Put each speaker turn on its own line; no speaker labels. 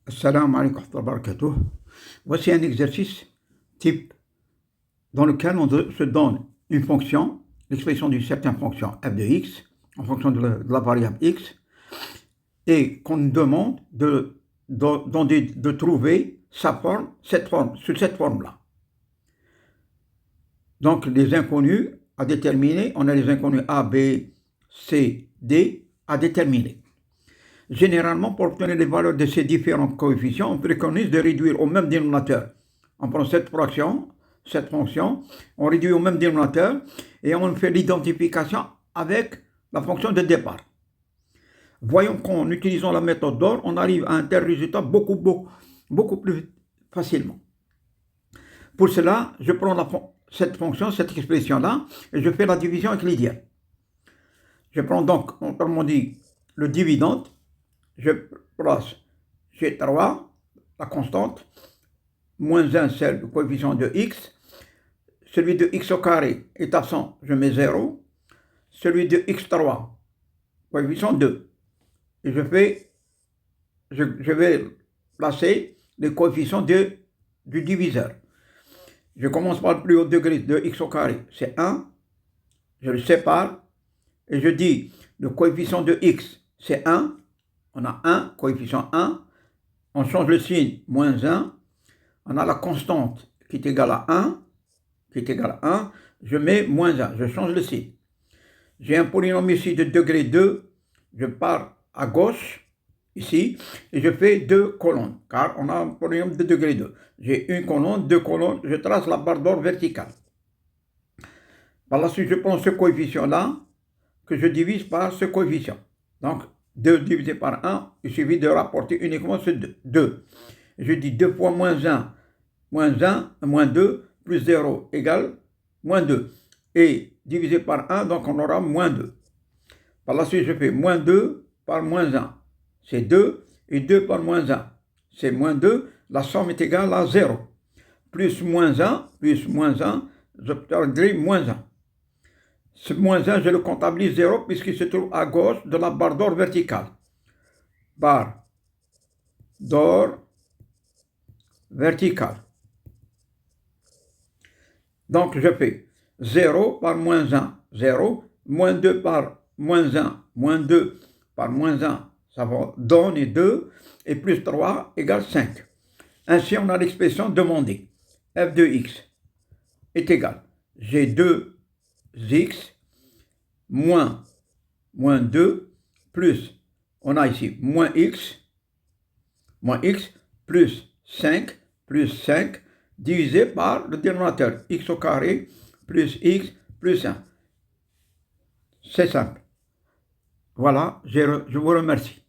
Assalamu alaikum wa rahmatullahi wa barakatuh. Voici un exercice type dans lequel on se donne une fonction, l'expression d'une certaine fonction f de x, en fonction de la variable x, et qu'on nous demande de trouver sa forme, sous cette forme-là. Donc les inconnus à déterminer, on a les inconnus a, b, c, d à déterminer. Généralement, pour obtenir les valeurs de ces différents coefficients, on préconise de réduire au même dénominateur. On prend cette fonction, on réduit au même dénominateur et on fait l'identification avec la fonction de départ. Voyons qu'en utilisant la méthode d'or, on arrive à un tel résultat beaucoup plus facilement. Pour cela, je prends cette fonction, cette expression-là, et je fais la division avec l'idéal. Je prends donc, autrement dit, le dividende. Je place G3, la constante, moins 1, c'est le coefficient de x. Celui de x au carré est absent, je mets 0. Celui de x3, coefficient 2. Et je vais placer les coefficients du diviseur. Je commence par le plus haut degré de x au carré, c'est 1. Je le sépare et je dis le coefficient de x, c'est 1. On a 1, coefficient 1, on change le signe, moins 1, on a la constante qui est égale à 1, je mets moins 1, je change le signe. J'ai un polynôme ici de degré 2, je pars à gauche, ici, et je fais 2 colonnes, car on a un polynôme de degré 2. J'ai une colonne, 2 colonnes, je trace la barre d'or verticale. Par la suite, je prends ce coefficient-là, que je divise par ce coefficient. Donc, 2 divisé par 1, il suffit de rapporter uniquement ce 2. Je dis 2 fois moins 2, plus 0 égale moins 2. Et divisé par 1, donc on aura moins 2. Par la suite, je fais moins 2 par moins 1. C'est 2, et 2 par moins 1. C'est moins 2, la somme est égale à 0. Plus moins 1, j'obtiendrai moins 1. Ce moins 1, je le comptabilise 0 puisqu'il se trouve à gauche de la barre d'or verticale. Barre d'or verticale. Donc je fais 0 par moins 1, 0, moins 2 par moins 1, moins 2 par moins 1, ça va donner 2, et plus 3 égale 5. Ainsi, on a l'expression demandée. f de x est égal. J'ai 2x moins 2 plus, on a ici moins x plus 5 divisé par le dénominateur x au carré plus x plus 1. C'est simple. Voilà, je vous remercie.